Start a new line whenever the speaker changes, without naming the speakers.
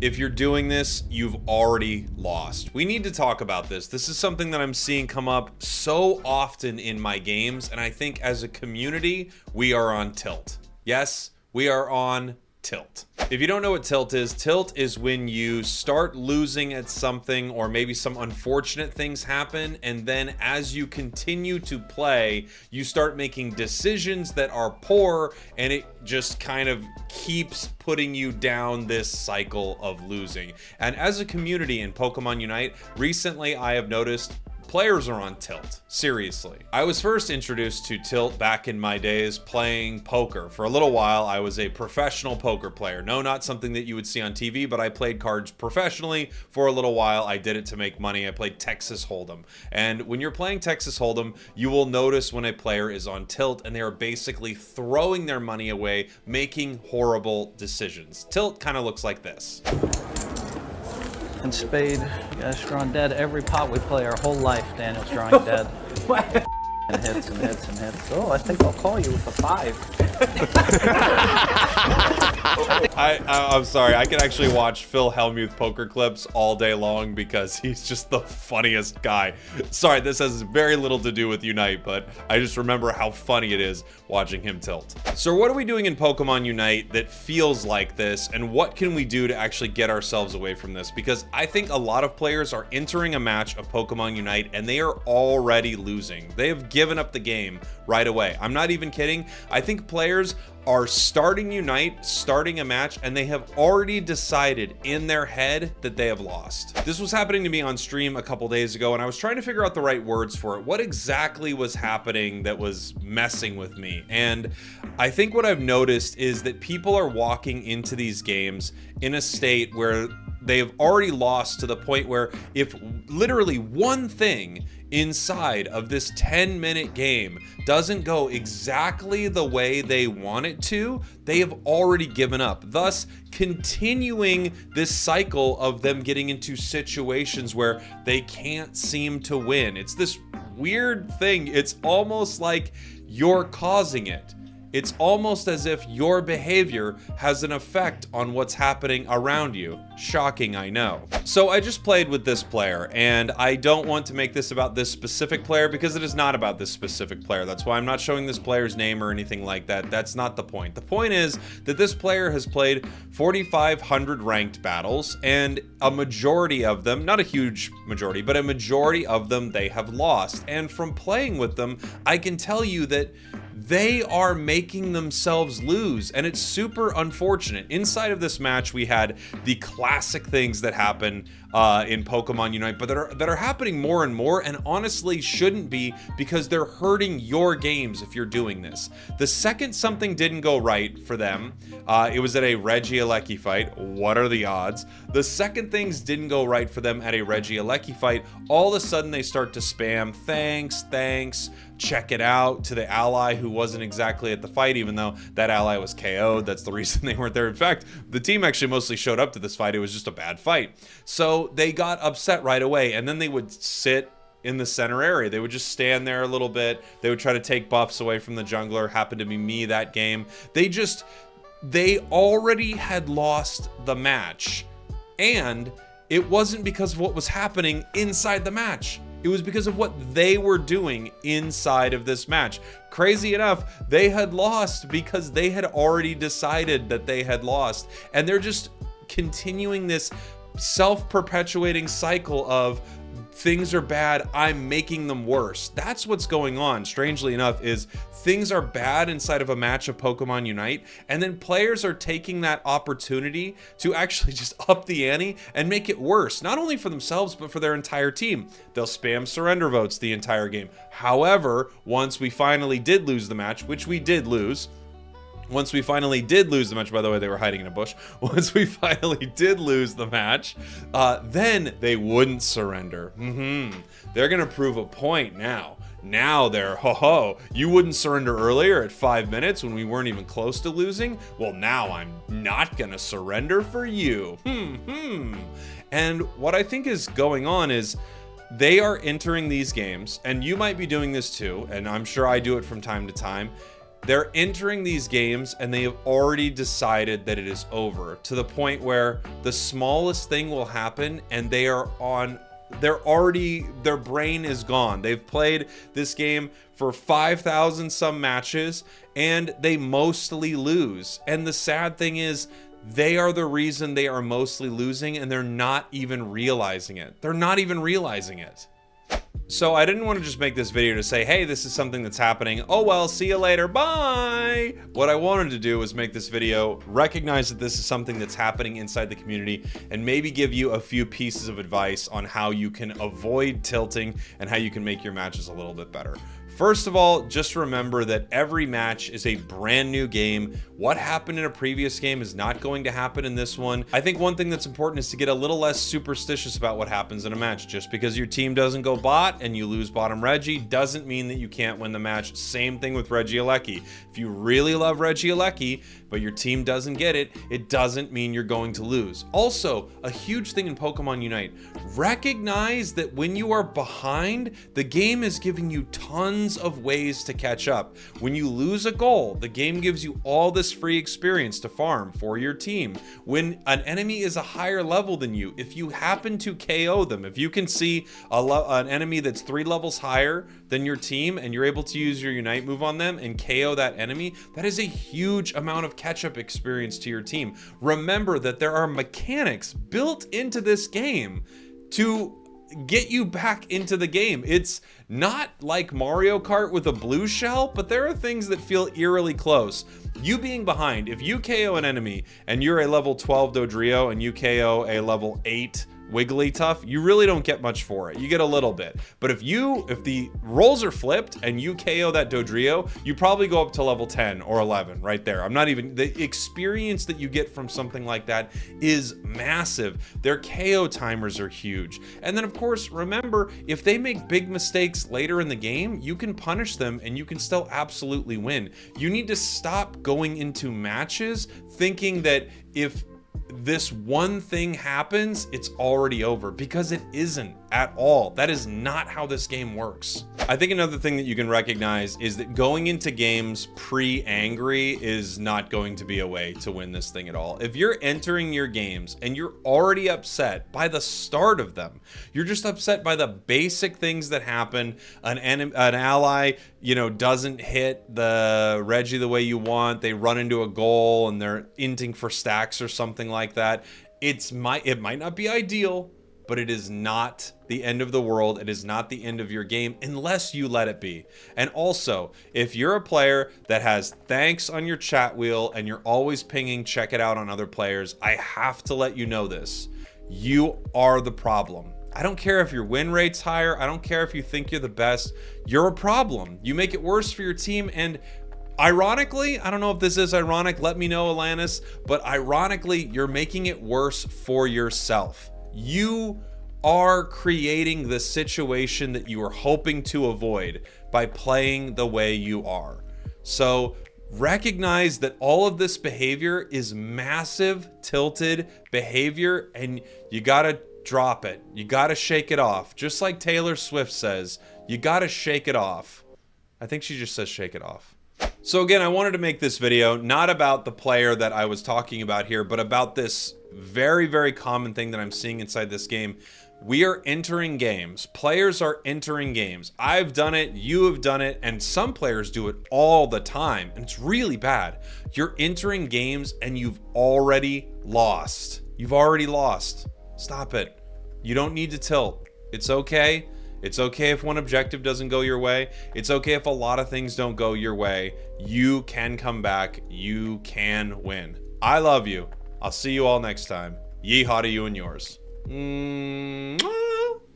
if you're doing this, you've already lost. We need to talk about this. This is something that I'm seeing come up so often in my games, and I think as a community, we are on tilt. Yes, we are on tilt. If you don't know what tilt is when you start losing at something, or maybe some unfortunate things happen, and then as you continue to play, you start making decisions that are poor, and it just kind of keeps putting you down this cycle of losing. And as a community in Pokemon Unite, recently I have noticed players are on tilt. Seriously. I was first introduced to tilt back in my days playing poker. For a little while, I was a professional poker player. No, not something that you would see on TV, but I played cards professionally for a little while. I did it to make money. I played Texas Hold'em. And when you're playing Texas Hold'em, you will notice when a player is on tilt and they are basically throwing their money away, making horrible decisions. Tilt kind of looks like this.
And Spade, you guys drawing dead every pot we play our whole life. Daniel's drawing dead. And hits and hits and hits. Oh, I think I'll call you with a 5.
I'm sorry, I can actually watch Phil Hellmuth poker clips all day long because he's just the funniest guy. Sorry, this has very little to do with Unite, but I just remember how funny it is watching him tilt. So what are we doing in Pokemon Unite that feels like this, and what can we do to actually get ourselves away from this? Because I think a lot of players are entering a match of Pokemon Unite and they are already losing. They have given up the game right away. I'm not even kidding. I think players are starting Unite, starting a match, and they have already decided in their head that they have lost. This was happening to me on stream a couple days ago, and I was trying to figure out the right words for it. What exactly was happening that was messing with me? And I think what I've noticed is that people are walking into these games in a state where they have already lost, to the point where if literally one thing inside of this 10-minute game doesn't go exactly the way they want it to, they have already given up, thus continuing this cycle of them getting into situations where they can't seem to win. It's this weird thing. It's almost like you're causing it. It's almost as if your behavior has an effect on what's happening around you. Shocking, I know. So I just played with this player, and I don't want to make this about this specific player because it is not about this specific player. That's why I'm not showing this player's name or anything like that. That's not the point. The point is that this player has played 4,500 ranked battles, and a majority of them, not a huge majority, but a majority of them they have lost. And from playing with them, I can tell you that they are making themselves lose, and it's super unfortunate. Inside of this match, we had the classic things that happen in Pokemon Unite, but that are happening more and more, and honestly shouldn't be, because they're hurting your games if you're doing this. The second something didn't go right for them, it was at a Regieleki fight. What are the odds? The second things didn't go right for them at a Regieleki fight, all of a sudden they start to spam thanks, check it out to the ally who wasn't exactly at the fight, even though that ally was KO'd. That's the reason they weren't there. In fact, the team actually mostly showed up to this fight. It was just a bad fight. So they got upset right away, and then they would sit in the center area. They would just stand there a little bit. They would try to take buffs away from the jungler. Happened to be me that game. They already had lost the match, and it wasn't because of what was happening inside the match. It was because of what they were doing inside of this match. Crazy enough, they had lost because they had already decided that they had lost. And they're just continuing this self-perpetuating cycle of things are bad, I'm making them worse. That's what's going on, strangely enough, is things are bad inside of a match of Pokemon Unite, and then players are taking that opportunity to actually just up the ante and make it worse, not only for themselves, but for their entire team. They'll spam surrender votes the entire game. However, once we finally did lose the match, which we did lose, once we finally did lose the match, by the way, they were hiding in a bush. Once we finally did lose the match, then they wouldn't surrender. They're gonna prove a point now. Now they're, you wouldn't surrender earlier at 5 minutes when we weren't even close to losing? Well, now I'm not gonna surrender for you. And what I think is going on is they are entering these games, and you might be doing this too, and I'm sure I do it from time to time. They're entering these games and they have already decided that it is over, to the point where the smallest thing will happen and their brain is gone. They've played this game for 5,000 some matches and they mostly lose. And the sad thing is, they are the reason they are mostly losing, and they're not even realizing it. They're not even realizing it. So I didn't want to just make this video to say, hey, this is something that's happening. Oh, well, see you later. Bye. What I wanted to do was make this video, recognize that this is something that's happening inside the community, and maybe give you a few pieces of advice on how you can avoid tilting and how you can make your matches a little bit better. First of all, just remember that every match is a brand new game. What happened in a previous game is not going to happen in this one. I think one thing that's important is to get a little less superstitious about what happens in a match. Just because your team doesn't go bot and you lose bottom Reggie doesn't mean that you can't win the match. Same thing with Regieleki. If you really love Regieleki, but your team doesn't get it, it doesn't mean you're going to lose. Also, a huge thing in Pokemon Unite, recognize that when you are behind, the game is giving you tons of ways to catch up. When you lose a goal, the game gives you all this free experience to farm for your team. When an enemy is a higher level than you, if you happen to KO them, if you can see an enemy that's 3 levels higher than your team and you're able to use your Unite move on them and KO that enemy, that is a huge amount of catch-up experience to your team. Remember that there are mechanics built into this game to get you back into the game. It's not like Mario Kart with a blue shell, but there are things that feel eerily close. You being behind, if you KO an enemy and you're a level 12 Dodrio and you KO a level 8 Wigglytuff, you really don't get much for it. You get a little bit. But if the roles are flipped and you KO that Dodrio, you probably go up to level 10 or 11 right there. The experience that you get from something like that is massive. Their KO timers are huge. And then of course, remember, if they make big mistakes later in the game, you can punish them and you can still absolutely win. You need to stop going into matches thinking that if this one thing happens, it's already over, because it isn't at all. That is not how this game works. I think another thing that you can recognize is that going into games pre-angry is not going to be a way to win this thing at all. If you're entering your games and you're already upset by the start of them, you're just upset by the basic things that happen. An ally, doesn't hit the Reggie the way you want. They run into a goal and they're inting for stacks or something like that. It might not be ideal, but it is not the end of the world. It is not the end of your game unless you let it be. And also, if you're a player that has thanks on your chat wheel and you're always pinging check it out on other players, I have to let you know this. You are the problem. I don't care if your win rate's higher. I don't care if you think you're the best. You're a problem. You make it worse for your team. And ironically, I don't know if this is ironic, let me know, Alanis, but ironically, you're making it worse for yourself. You are creating the situation that you are hoping to avoid by playing the way you are. So recognize that all of this behavior is massive, tilted behavior, and you gotta drop it. You gotta shake it off. Just like Taylor Swift says, you gotta shake it off. I think she just says shake it off. So again, I wanted to make this video not about the player that I was talking about here, but about this very, very common thing that I'm seeing inside this game. We are entering games. Players are entering games. I've done it, you have done it, and some players do it all the time, and it's really bad. You're entering games and you've already lost. You've already lost. Stop it. You don't need to tilt. It's okay. It's okay if one objective doesn't go your way. It's okay if a lot of things don't go your way. You can come back. You can win. I love you. I'll see you all next time. Yeehaw to you and yours. Mwah.